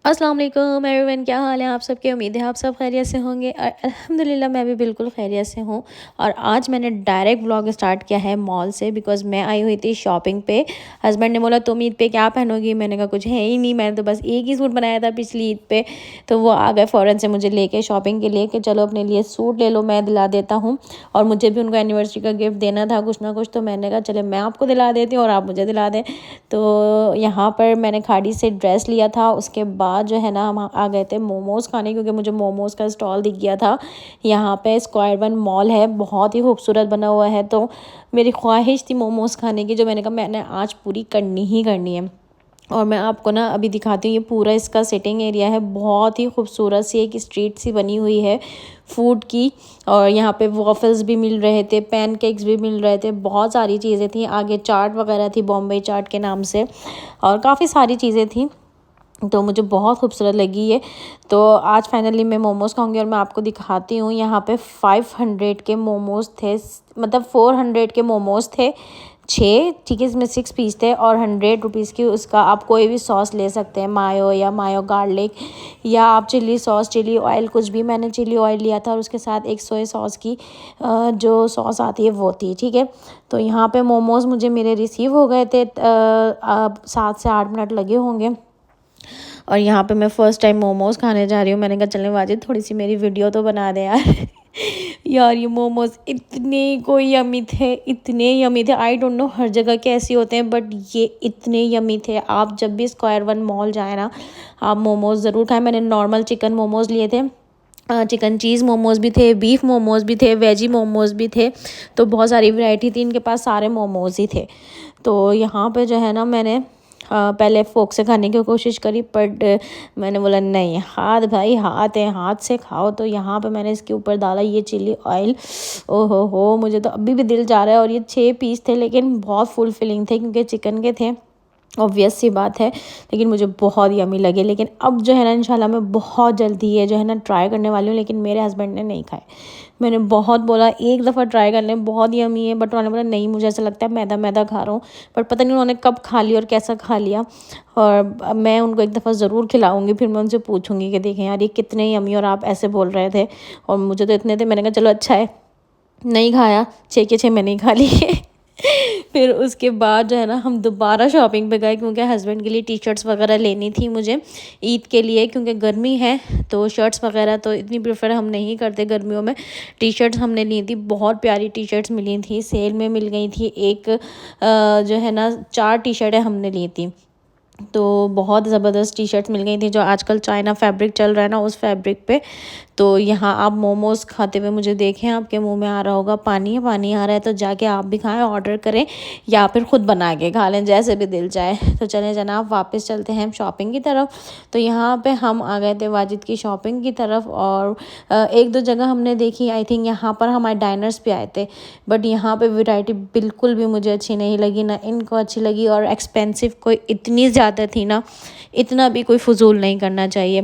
अस्सलाम वालेकुम एवरीवन, क्या हाल है आप सबके। उम्मीद है आप सब खैरियत से होंगे और अल्हम्दुलिल्लाह मैं भी बिल्कुल खैरियत से हूँ। और आज मैंने डायरेक्ट व्लॉग स्टार्ट किया है मॉल से, बिकॉज़ मैं आई हुई थी शॉपिंग पे। हस्बैंड ने बोला तुम ईद पे क्या पहनोगी, मैंने कहा कुछ है ही नहीं, मैंने तो बस एक ही सूट बनाया था पिछली ईद पे। तो वो आ गए फ़ौरन से मुझे लेके शॉपिंग के लिए कि चलो अपने लिए सूट ले लो, मैं दिला देता हूँ। और मुझे भी उनको एनिवर्सरी का गिफ्ट देना था कुछ ना कुछ, तो मैंने कहा चले मैं आपको दिला देती हूँ और आप मुझे दिला दें। तो यहाँ पर मैंने खाड़ी से ड्रेस लिया था। उसके बाद जो है ना हम आ गए थे मोमोज़ खाने, क्योंकि मुझे मोमोज़ का स्टॉल दिख गया था। यहाँ पे स्क्वायर वन मॉल है, बहुत ही खूबसूरत बना हुआ है। तो मेरी ख्वाहिश थी मोमोज़ खाने की, जो मैंने कहा मैंने आज पूरी करनी ही करनी है। और मैं आपको ना अभी दिखाती हूँ, ये पूरा इसका सिटिंग एरिया है, बहुत ही खूबसूरत सी एक स्ट्रीट सी बनी हुई है फूड की। और यहाँ पे वॉफल्स भी मिल रहे थे, पैनकेक्स भी मिल रहे थे, बहुत सारी चीज़ें थी। आगे चाट वगैरह थी, बॉम्बे चाट के नाम से, और काफ़ी सारी चीज़ें थी। तो मुझे बहुत खूबसूरत लगी ये। तो आज फाइनली मैं मोमोज़ खाऊंगी और मैं आपको दिखाती हूँ। यहाँ पे 500 के मोमोज़ थे, मतलब 400 के मोमोज़ थे 6, ठीक है, इसमें 6 पीस थे। और 100 रुपीज़ की उसका आप कोई भी सॉस ले सकते हैं, मायो या मायो गार्लिक, या आप चिली सॉस, चिली ऑयल, कुछ भी। मैंने चिली ऑयल लिया था और उसके साथ एक सोया सॉस की जो सॉस आती है वो थी, ठीक है। तो यहाँ पे मोमोज़ मुझे मेरे रिसीव हो गए थे, 7 से 8 मिनट लगे होंगे। और यहाँ पे मैं फ़र्स्ट टाइम मोमोज़ खाने जा रही हूँ। मैंने कहा चलने वाजिद थोड़ी सी मेरी वीडियो तो बना दे यार। यार ये मोमोज़ इतने कोई यमी थे, इतने यमी थे। आई डोंट नो हर जगह कैसे होते हैं, बट ये इतने यमी थे। आप जब भी स्क्वायर वन मॉल जाए ना, आप मोमोज़ ज़रूर खाएं। मैंने नॉर्मल चिकन मोमोज़ लिए थे, चिकन चीज़ मोमोज़ भी थे, बीफ मोमोज़ भी थे, वेजी मोमोज़ भी थे। तो बहुत सारी वैरायटी थी इनके पास, सारे मोमोज़ ही थे। तो यहाँ पे जो है ना मैंने पहले फोक से खाने की कोशिश करी, बट मैंने बोला नहीं, हाथ भाई हाथ है, हाथ से खाओ। तो यहाँ पे मैंने इसके ऊपर डाला ये चिली ऑयल। ओहो हो, मुझे तो अभी भी दिल जा रहा है। और ये 6 पीस थे, लेकिन बहुत फुल फिलिंग थे क्योंकि चिकन के थे, ऑब्वियस सी बात है। लेकिन मुझे बहुत यमी लगे। लेकिन अब जो है ना इंशाल्लाह मैं बहुत जल्दी ये जो है ना ट्राई करने वाली हूँ। लेकिन मेरे हस्बैंड ने नहीं खाए। मैंने बहुत बोला एक दफ़ा ट्राई कर लें, बहुत यमी है, बट उन्होंने बोला नहीं, मुझे ऐसा लगता है मैदा मैदा खा रहा हूँ। बट पता नहीं उन्होंने कब खा लिया और कैसा खा लिया। और अब मैं उनको एक दफ़ा ज़रूर खिलाऊंगी, फिर मैं उनसे पूछूंगी कि देखें यार ये कितने यमी और आप ऐसे बोल रहे थे। और मुझे तो इतने थे, मैंने कहा चलो अच्छा है नहीं खाया, 6 के 6 मैंने ही खा लिए। फिर उसके बाद जो है ना हम दोबारा शॉपिंग पे गए, क्योंकि हस्बैंड के लिए टी शर्ट्स वगैरह लेनी थी मुझे ईद के लिए, क्योंकि गर्मी है। तो शर्ट्स वगैरह तो इतनी प्रेफर हम नहीं करते गर्मियों में। टी शर्ट्स हमने ली थी, बहुत प्यारी टी शर्ट्स मिली थी, सेल में मिल गई थी। एक जो है ना 4 टी शर्टें हमने ली थी। तो बहुत ज़बरदस्त टी शर्ट्स मिल गई थी, जो आजकल चाइना फैब्रिक चल रहा है ना, उस फैब्रिक पे। तो यहाँ आप मोमोज़ खाते हुए मुझे देखें, आपके मुंह में आ रहा होगा पानी पानी आ रहा है, तो जाके आप भी खाएं, ऑर्डर करें या फिर ख़ुद बना के खा लें, जैसे भी दिल चाहे। तो चलें जनाब वापस चलते हैं हम शॉपिंग की तरफ। तो यहाँ पे हम आ गए थे वाजिद की शॉपिंग की तरफ। और एक दो जगह हमने देखी, आई थिंक यहाँ पर हमारे डाइनर्स पे आए थे, बट यहाँ पे वैरायटी बिल्कुल भी मुझे अच्छी नहीं लगी, ना इनको अच्छी लगी। और एक्सपेंसिव कोई इतनी ज़्यादा थी ना, इतना भी कोई फजूल नहीं करना चाहिए।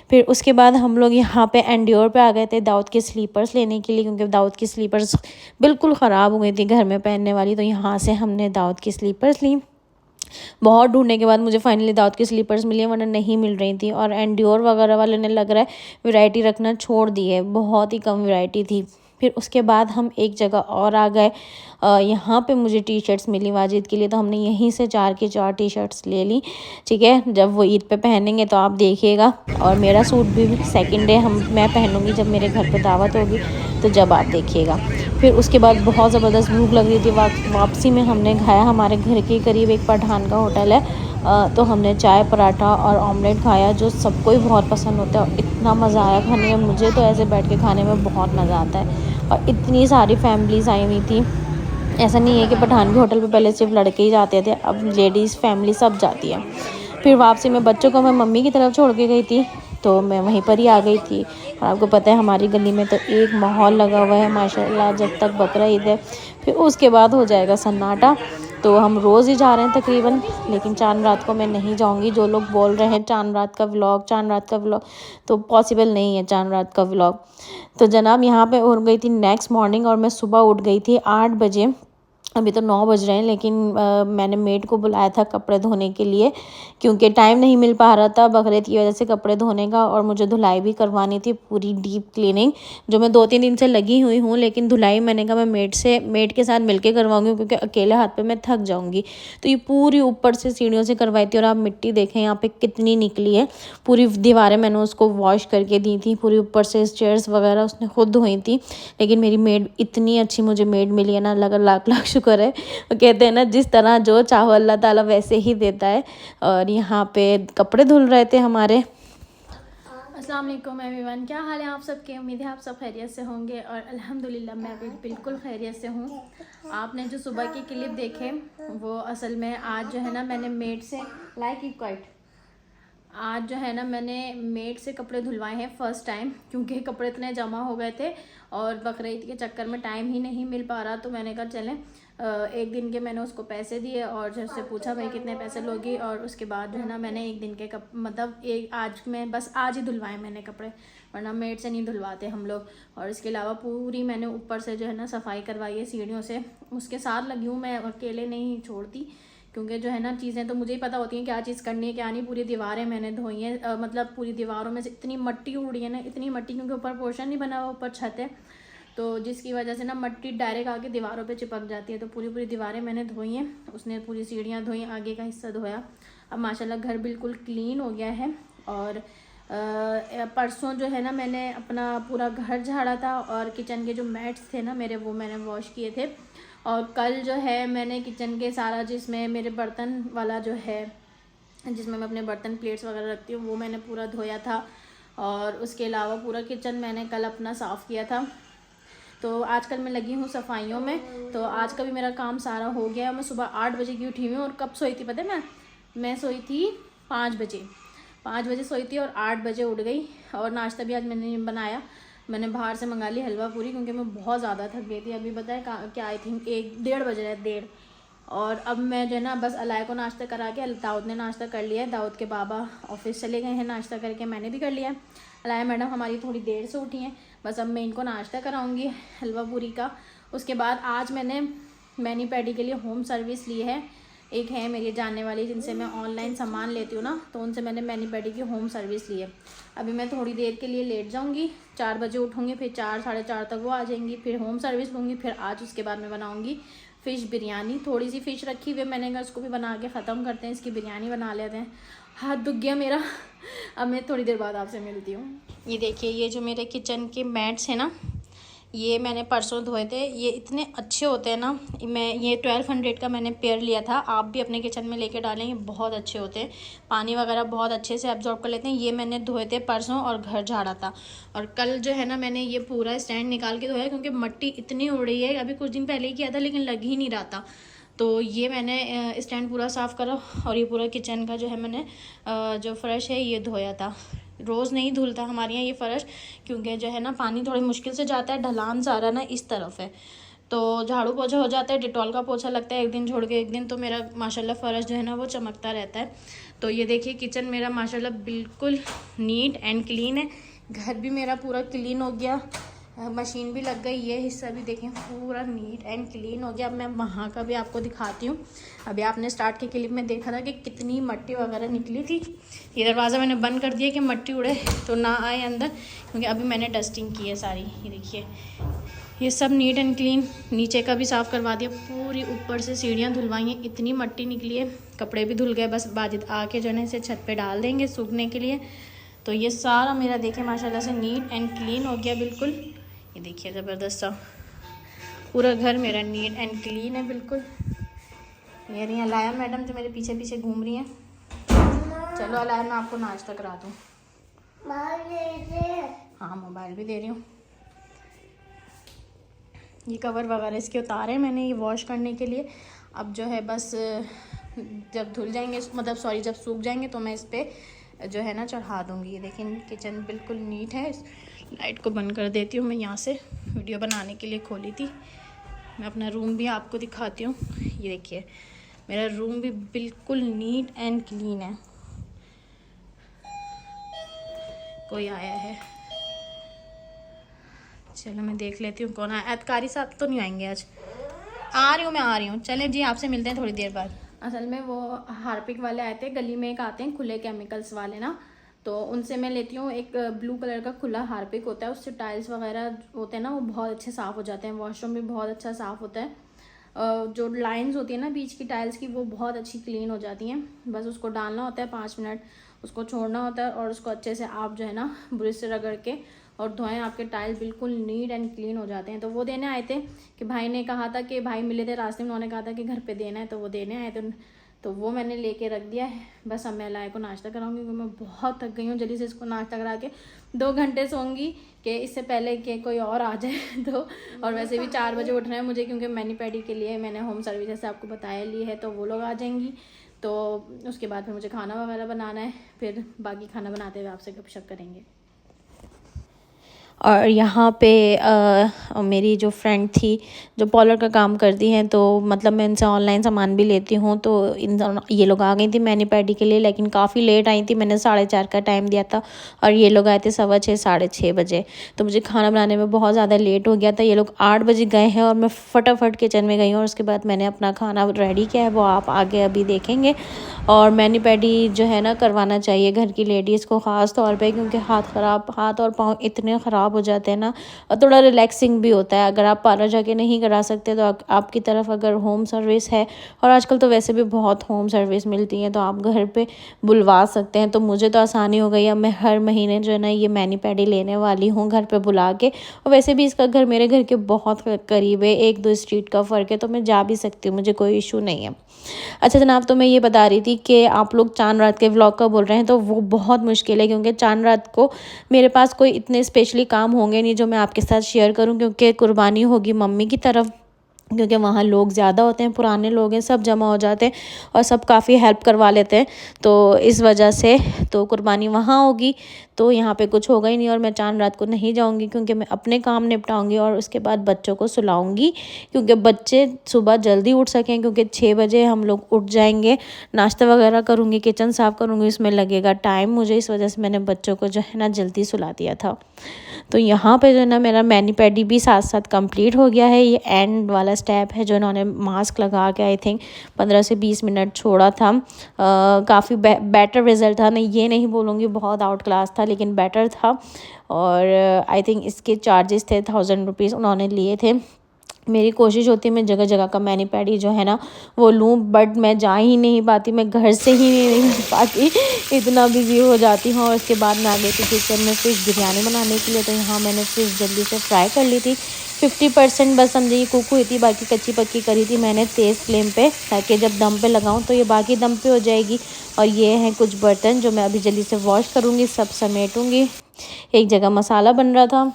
फिर उसके बाद हम लोग यहाँ पे एंड्योर पे आ गए थे दाऊद के स्लीपर्स लेने के लिए, क्योंकि दाऊद की स्लीपर्स बिल्कुल ख़राब हो गई थी घर में पहनने वाली। तो यहाँ से हमने दाऊद की स्लीपर्स ली। बहुत ढूंढने के बाद मुझे फाइनली दाऊद की स्लीपर्स मिली, वरना नहीं मिल रही थी। और एंड्योर वगैरह वाले ने लग रहा है वैरायटी रखना छोड़ दी है, बहुत ही कम वैरायटी थी। फिर उसके बाद हम एक जगह और आ गए, यहाँ पे मुझे टी शर्ट्स मिली वाजिद के लिए। तो हमने यहीं से 4 की 4 टी शर्ट्स ले ली, ठीक है। जब वो ईद पे पहनेंगे तो आप देखिएगा। और मेरा सूट भी सेकंड डे मैं पहनूंगी, जब मेरे घर पे दावत होगी, तो जब आप देखिएगा। फिर उसके बाद बहुत ज़बरदस्त भूख लग रही थी, वापसी में हमने खाया, हमारे घर के करीब एक पठान का होटल है, तो हमने चाय पराठा और ऑमलेट खाया, जो सबको ही बहुत पसंद होता है। और इतना मज़ा आया खाने में, मुझे तो ऐसे बैठ के खाने में बहुत मज़ा आता है। और इतनी सारी फैमिलीज़ आई हुई थी। ऐसा नहीं है कि पठान के होटल पे पहले सिर्फ लड़के ही जाते थे, अब लेडीज़ फैमिली सब जाती है। फिर वापसी में बच्चों को मैं मम्मी की तरफ छोड़ के गई थी, तो मैं वहीं पर ही आ गई थी। और आपको पता है हमारी गली में तो एक माहौल लगा हुआ है माशाल्लाह, जब तक बकरा ईद है। फिर उसके बाद हो जाएगा सन्नाटा। तो हम रोज़ ही जा रहे हैं तकरीबन, लेकिन चांद रात को मैं नहीं जाऊंगी। जो लोग बोल रहे हैं चांद रात का व्लॉग, चांद रात का व्लॉग, तो पॉसिबल नहीं है चांद रात का व्लॉग। तो जनाब यहाँ पे हो गई थी नेक्स्ट मॉर्निंग, और मैं सुबह उठ गई थी 8 बजे। अभी तो 9 बज रहे हैं, लेकिन मैंने मेड को बुलाया था कपड़े धोने के लिए, क्योंकि टाइम नहीं मिल पा रहा था बकरीद की वजह से कपड़े धोने का, और मुझे धुलाई भी करवानी थी, पूरी डीप क्लीनिंग जो मैं 2-3 दिन से लगी हुई हूँ। लेकिन धुलाई मैंने कहा मैं मेड के साथ मिलके करवाऊंगी, क्योंकि अकेले हाथ पे मैं थक जाऊँगी। तो ये पूरी ऊपर से सीढ़ियों से करवाई थी, और आप मिट्टी देखें यहाँ पर कितनी निकली है। पूरी दीवारें मैंने उसको वॉश करके दी थी, पूरी ऊपर से चेयर्स वगैरह उसने खुद धोई थी। लेकिन मेरी मेड इतनी अच्छी मुझे मेड मिली है ना, लगा लाख लाख शुक्र है। वो कहते हैं ना, जिस तरह जो चाहो अल्लाह ताला वैसे ही देता है। और यहाँ पे कपड़े धुल रहे थे हमारे। अस्सलाम वालेकुम एवरीवन, क्या हाल है आप सबके। उम्मीद है आप सब खैरियत से होंगे, और अल्हम्दुलिल्लाह मैं भी बिल्कुल खैरियत से हूँ। आपने जो सुबह की क्लिप देखे वो असल में आज जो है ना मैंने मेड से आज जो है ना मैंने मेड से कपड़े धुलवाए हैं फ़र्स्ट टाइम, क्योंकि कपड़े इतने जमा हो गए थे और बकरीद के चक्कर में टाइम ही नहीं मिल पा रहा। तो मैंने कहा चलें, एक दिन के मैंने उसको पैसे दिए और जैसे पूछा भाई कितने पैसे लोगी, और उसके बाद जो है ना मैंने एक दिन के आज ही धुलवाए मैंने कपड़े, वरना मेड से नहीं धुलवाते हम लोग। और इसके अलावा पूरी मैंने ऊपर से जो है ना सफाई करवाई है सीढ़ियों से, उसके साथ लगी हूँ, मैं अकेले नहीं छोड़ती, क्योंकि जो है ना चीज़ें तो मुझे ही पता होती हैं क्या चीज़ करनी है क्या नहीं। पूरी दीवारें मैंने धोई हैं, मतलब पूरी दीवारों में से इतनी मट्टी उड़ रही है ना, इतनी मट्टी, क्योंकि ऊपर पोर्शन नहीं बना हुआ, ऊपर छत है, तो जिसकी वजह से ना मट्टी डायरेक्ट आके दीवारों पे चिपक जाती है। तो पूरी दीवारें मैंने धोई हैं, उसने पूरी सीढ़ियाँ धोई, आगे का हिस्सा धोया। अब माशाल्लाह घर बिल्कुल क्लीन हो गया है। और परसों जो है ना मैंने अपना पूरा घर झाड़ा था, और किचन के जो मैट्स थे ना मेरे, वो मैंने वॉश किए थे। और कल जो है मैंने किचन के सारा, जिसमें मेरे बर्तन वाला जो है, जिसमें मैं अपने बर्तन प्लेट्स वगैरह रखती हूँ, वो मैंने पूरा धोया था। और उसके अलावा पूरा किचन मैंने कल अपना साफ़ किया था। तो आजकल मैं लगी हूँ सफाइयों में, तो आज का भी मेरा काम सारा हो गया। मैं सुबह 8 बजे की उठी हुई हूँ, और कब सोई थी पता है, मैं सोई थी 5 बजे। 5 बजे सोई थी और 8 बजे उठ गई। और नाश्ता भी आज मैंने नहीं बनाया, मैंने बाहर से मंगा ली हलवा पूरी, क्योंकि मैं बहुत ज़्यादा थक गई थी। अभी बताए क्या, आई थिंक 1-1:30 बज रहा है, 1:30। और अब मैं जो है ना बस अलाय को नाश्ता करा के, दाऊद ने नाश्ता कर लिया है, दाऊद के बाबा ऑफिस चले गए हैं, नाश्ता करके मैंने भी कर लिया है। अलाय मैडम हमारी थोड़ी देर से उठी हैं, बस अब मैं इनको नाश्ता कराऊंगी हलवा पूरी का। उसके बाद आज मैंने मैनी पैडी के लिए होम सर्विस ली है। एक है मेरी जानने वाली जिनसे मैं ऑनलाइन सामान लेती हूँ ना, तो उनसे मैंने मैनी पैडी की होम सर्विस ली है। अभी मैं थोड़ी देर के लिए लेट जाऊँगी, 4 बजे उठूँगी, फिर 4-4:30 तक वो आ जाएंगी, फिर होम सर्विस लूँगी। फिर आज उसके बाद मैं बनाऊँगी फ़िश बिरयानी। थोड़ी सी फ़िश रखी हुई, मैंने कहा उसको भी बना के ख़त्म करते हैं, इसकी बिरयानी बना लेते हैं। हाथ दुख गया मेरा। अब मैं थोड़ी देर बाद आपसे मिलती हूँ। ये देखिए, ये जो मेरे किचन के मैट्स हैं ना, ये मैंने परसों धोए थे। ये इतने अच्छे होते हैं ना, मैं ये 1200 का मैंने पेयर लिया था। आप भी अपने किचन में लेके डालें, ये बहुत अच्छे होते हैं, पानी वगैरह बहुत अच्छे से एब्जॉर्ब कर लेते हैं। ये मैंने धोए थे परसों और घर झाड़ा था। और कल जो है ना मैंने ये पूरा स्टैंड निकाल के धोया, क्योंकि मट्टी इतनी उड़ रही है। अभी कुछ दिन पहले ही किया था, लेकिन लग ही नहीं रहा था। तो ये मैंने स्टैंड पूरा साफ़ करा, और ये पूरा किचन का जो है मैंने जो फ़र्श है ये धोया था। रोज़ नहीं धुलता हमारे यहाँ ये फ़र्श, क्योंकि जो है ना पानी थोड़ी मुश्किल से जाता है, ढलान सारा ना इस तरफ है, तो झाड़ू पोछा हो जाता है, डिटॉल का पोछा लगता है एक दिन छोड़ के एक दिन, तो मेरा माशाल्लाह फ़र्श जो है ना वो चमकता रहता है। तो ये देखिए किचन मेरा माशाल्लाह बिल्कुल नीट एंड क्लीन है। घर भी मेरा पूरा क्लीन हो गया, मशीन भी लग गई, ये हिस्सा भी देखें पूरा नीट एंड क्लीन हो गया। अब मैं वहाँ का भी आपको दिखाती हूँ। अभी आपने स्टार्ट की क्लिप में देखा था कि कितनी मट्टी वगैरह निकली थी। ये दरवाज़ा मैंने बंद कर दिया कि मट्टी उड़े तो ना आए अंदर, क्योंकि अभी मैंने डस्टिंग की है सारी। ये देखिए ये सब नीट एंड क्लीन, नीचे का भी साफ़ करवा दिया, पूरी ऊपर से सीढ़ियाँ धुलवाई हैं, इतनी मट्टी निकली है। कपड़े भी धुल गए, बस बाजिद आके जो है इसे छत पे डाल देंगे सूखने के लिए। तो ये सारा मेरा देखें माशाल्लाह से नीट एंड क्लीन हो गया बिल्कुल। ये देखिए ज़बरदस्त सा पूरा घर मेरा नीट एंड क्लीन है बिल्कुल। ये रही अलाया मैडम जो मेरे पीछे पीछे घूम रही हैं। चलो अलाया मैं आपको नाश्ता करा दूँ। हाँ मोबाइल भी दे रही हूँ। ये कवर वगैरह इसके उतारे मैंने ये वॉश करने के लिए। अब जो है बस जब धुल जाएंगे, मतलब सॉरी जब सूख जाएंगे तो मैं इस पर जो है ना चढ़ा दूँगी। ये देखिए किचन बिल्कुल नीट है। लाइट को बंद कर देती हूँ, मैं यहाँ से वीडियो बनाने के लिए खोली थी। मैं अपना रूम भी आपको दिखाती हूँ। ये देखिए मेरा रूम भी बिल्कुल नीट एंड क्लीन है। कोई आया है, चलो मैं देख लेती हूँ कौन आया। अतकारी साहब तो नहीं आएंगे आज, आ रही हूँ, मैं आ रही हूँ। चलें जी, आपसे मिलते हैं थोड़ी देर बाद। असल में वो हार्पिक वाले आए थे, गली में एक आते हैं खुले केमिकल्स वाले ना, तो उनसे मैं लेती हूँ। एक ब्लू कलर का खुला हार्पिक होता है, उससे टाइल्स वगैरह होते हैं ना वो बहुत अच्छे साफ़ हो जाते हैं, वॉशरूम भी बहुत अच्छा साफ़ होता है। जो लाइंस होती है ना बीच की टाइल्स की, वो बहुत अच्छी क्लीन हो जाती हैं। बस उसको डालना होता है 5 मिनट, उसको छोड़ना होता है और उसको अच्छे से आप जो है ना ब्रश से रगड़ के और धोएं, आपके टाइल बिल्कुल नीट एंड क्लीन हो जाते हैं। तो वो देने आए थे कि भाई ने कहा था कि भाई मिले थे रास्ते में, उन्होंने कहा था कि घर पे देना है, तो वो देने आए थे। तो वो मैंने लेके रख दिया है। बस अब मैं लाए को नाश्ता कराऊंगी क्योंकि मैं बहुत थक गई हूँ। जल्दी से इसको नाश्ता करा के 2 घंटे सोऊंगी कि इससे पहले कि कोई और आ जाए तो। और वैसे भी 4 बजे उठना है मुझे, क्योंकि मैनी पैडी के लिए मैंने होम सर्विस जैसे आपको बताया ली है, तो वो लोग आ जाएंगी। तो उसके बाद फिर मुझे खाना वगैरह बनाना है, फिर बाकी खाना बनाते हुए आपसे गपशप करेंगे। और यहाँ पे मेरी जो फ्रेंड थी जो पार्लर का काम करती हैं, तो मतलब मैं इनसे ऑनलाइन सामान भी लेती हूँ, तो ये लोग आ गई थी मैनी पैडी के लिए, लेकिन काफ़ी लेट आई थी। मैंने 4:30 का टाइम दिया था और ये लोग आए थे 6:15 6:30 बजे। तो मुझे खाना बनाने में बहुत ज़्यादा लेट हो गया था। ये लोग 8 बजे गए हैं और मैं फटाफट किचन में गई हूँ और उसके बाद मैंने अपना खाना रेडी किया है, वो आप आगे अभी देखेंगे। और मैनी पैडी जो है ना करवाना चाहिए घर की लेडीज़ को ख़ास तौर पे, क्योंकि हाथ और पाँव इतने ख़राब हो जाते हैं ना, और थोड़ा रिलैक्सिंग भी होता है। अगर आप पार्लर जाके नहीं करा सकते तो आपकी तरफ अगर होम सर्विस है, और आजकल तो वैसे भी बहुत होम सर्विस मिलती है, तो आप घर पे बुलवा सकते हैं। तो मुझे तो आसानी हो गई, अब मैं हर महीने जो है ना ये मैनी पैडी लेने वाली हूँ घर पे बुला के। और वैसे भी इसका घर मेरे घर के बहुत करीब है, 1-2 स्ट्रीट का फ़र्क है, तो मैं जा भी सकती हूँ, मुझे कोई इशू नहीं है। अच्छा जनाब, तो मैं ये बता रही थी कि आप लोग चांद रात के व्लॉग का बोल रहे हैं, तो वो बहुत मुश्किल है, क्योंकि चांद रात को मेरे पास कोई इतने स्पेशली काम होंगे नहीं जो मैं आपके साथ शेयर करूं, क्योंकि कुर्बानी होगी मम्मी की तरफ, क्योंकि वहाँ लोग ज़्यादा होते हैं, पुराने लोग हैं, सब जमा हो जाते हैं और सब काफ़ी हेल्प करवा लेते हैं। तो इस वजह से तो कुर्बानी वहाँ होगी, तो यहाँ पे कुछ होगा ही नहीं। और मैं चांद रात को नहीं जाऊँगी, क्योंकि मैं अपने काम निपटाऊँगी और उसके बाद बच्चों को सुलाऊँगी, क्योंकि बच्चे सुबह जल्दी उठ सकें, क्योंकि 6 बजे हम लोग उठ जाएंगे। नाश्ता वगैरह करूँगी, किचन साफ़ करूँगी, इसमें लगेगा टाइम मुझे, इस वजह से मैंने बच्चों को जो है ना जल्दी सुला दिया था। तो यहाँ पे जो है ना मेरा मैनी पैडी भी साथ साथ कंप्लीट हो गया है। ये एंड वाला स्टेप है जो इन्होंने मास्क लगा के आई थिंक 15 से 20 मिनट छोड़ा था। काफ़ी बेटर रिजल्ट था, नहीं ये नहीं बोलूँगी बहुत आउट क्लास था, लेकिन बेटर था। और आई थिंक इसके चार्जेस थे 1000 रुपीज़ उन्होंने लिए थे। मेरी कोशिश होती है मैं जगह जगह का मैनी पैडी जो है ना वो लूँ, बट मैं जा ही नहीं पाती, मैं घर से ही नहीं निकल पाती, इतना बिजी हो जाती हूँ। और उसके बाद मैं आ गई थी किचन में फ़िश बिरयानी बनाने के लिए। तो यहाँ मैंने फ़िश जल्दी से फ्राई कर ली थी, 50% बस समझिए कुक हुई थी, बाकी कच्ची पक्की करी थी मैंने तेज़ फ्लेम पे, ताकि जब दम पे लगाऊँ तो ये बाकी दम पे हो जाएगी। और ये हैं कुछ बर्तन जो मैं अभी जल्दी से वॉश करूँगी, सब समेटूँगी। एक जगह मसाला बन रहा था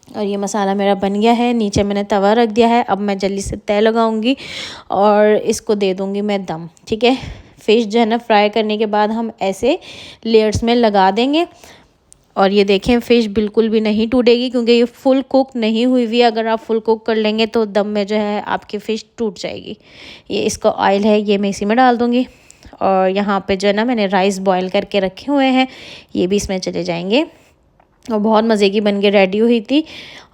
और ये मसाला मेरा बन गया है, नीचे मैंने तवा रख दिया है। अब मैं जल्दी से तय लगाऊंगी और इसको दे दूंगी मैं दम, ठीक है। फ़िश जो है ना फ्राई करने के बाद हम ऐसे लेयर्स में लगा देंगे। और ये देखें फ़िश बिल्कुल भी नहीं टूटेगी, क्योंकि ये फुल कुक नहीं हुई हुई है। अगर आप फुल कुक कर लेंगे तो दम में जो है आपकी फ़िश टूट जाएगी। ये इसका ऑयल है, ये मैं इसी में डाल दूँगी। और यहाँ पे जो है ना मैंने राइस बॉयल करके रखे हुए हैं, ये भी इसमें चले जाएंगे। और बहुत मज़े की बन के रेडी हुई थी।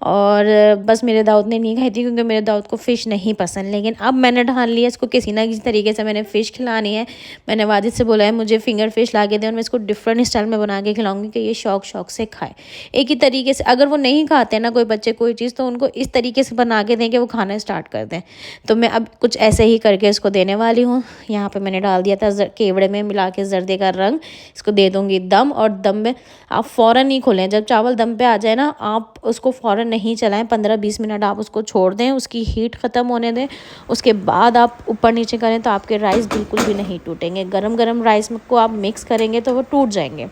और बस मेरे दाऊद ने नहीं खाई थी, क्योंकि मेरे दाऊद को फ़िश नहीं पसंद। लेकिन अब मैंने ठान लिया इसको किसी ना किसी तरीके से मैंने फ़िश खिलानी है। मैंने वाजिद से बोला है मुझे फिंगर फ़िश ला के दें और मैं इसको डिफरेंट स्टाइल में बना के खिलाऊंगी कि ये शौक से खाए। एक ही तरीके से अगर वो नहीं खाते हैं ना कोई बच्चे कोई चीज़, तो उनको इस तरीके से बना के दें कि वो खाना स्टार्ट कर दें। तो मैं अब कुछ ऐसे ही करके इसको देने वाली हूँ। यहाँ पर मैंने डाल दिया था केवड़े में मिला के जर्दे का रंग, इसको दे दूँगी दम। और दम में आप फ़ौरन नहीं खोलें, जब चावल दम पे आ जाए ना आप उसको फ़ौरन नहीं चलाएं, 15-20 मिनट आप उसको छोड़ दें, उसकी हीट ख़त्म होने दें। उसके बाद आप ऊपर नीचे करें तो आपके राइस बिल्कुल भी नहीं टूटेंगे। गरम गरम राइस को आप मिक्स करेंगे तो वो टूट जाएंगे।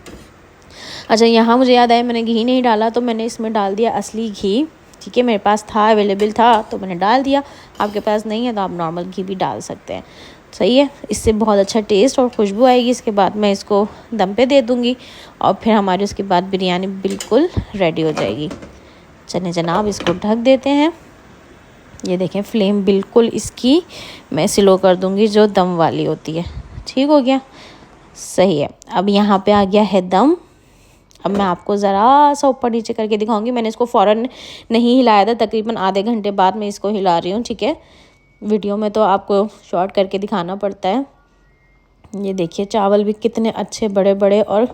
अच्छा यहाँ मुझे याद आया मैंने घी नहीं डाला, तो मैंने इसमें डाल दिया असली घी, ठीक है। मेरे पास था, अवेलेबल था, तो मैंने डाल दिया। आपके पास नहीं है तो आप नॉर्मल घी भी डाल सकते हैं, सही है। इससे बहुत अच्छा टेस्ट और खुशबू आएगी। इसके बाद मैं इसको दम पे दे दूँगी और फिर हमारी उसके बाद बिरयानी बिल्कुल रेडी हो जाएगी। चलिए जनाब इसको ढक देते हैं। ये देखें फ्लेम बिल्कुल इसकी मैं स्लो कर दूँगी जो दम वाली होती है। ठीक हो गया, सही है। अब यहाँ पे आ गया है दम। अब मैं आपको ज़रा सा ऊपर नीचे करके दिखाऊंगी। मैंने इसको फ़ौरन नहीं हिलाया था, तकरीबन आधे घंटे बाद मैं इसको हिला रही हूँ, ठीक है। वीडियो में तो आपको शॉर्ट करके दिखाना पड़ता है। ये देखिए चावल भी कितने अच्छे बड़े बड़े और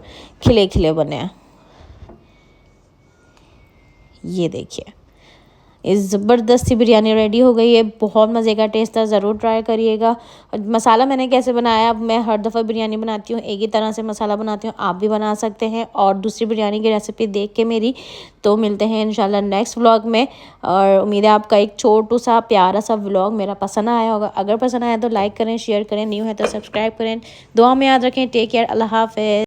खिले खिले बने हैं। ये देखिए इस ज़बरदस्ती बिरयानी रेडी हो गई है। बहुत मज़े का टेस्ट था, ज़रूर ट्राई करिएगा। और मसाला मैंने कैसे बनाया, अब मैं हर दफ़ा बिरयानी बनाती हूँ एक ही तरह से मसाला बनाती हूँ, आप भी बना सकते हैं। और दूसरी बिरयानी की रेसिपी देख के मेरी तो मिलते हैं इंशाल्लाह नेक्स्ट व्लॉग में। और उम्मीद है आपका एक छोटू सा प्यारा सा व्लॉग मेरा पसंद आया होगा। अगर पसंद आया तो लाइक करें, शेयर करें, न्यू है तो सब्सक्राइब करें। दुआ में याद रखें। टेक केयर, अल्लाह हाफ़िज़।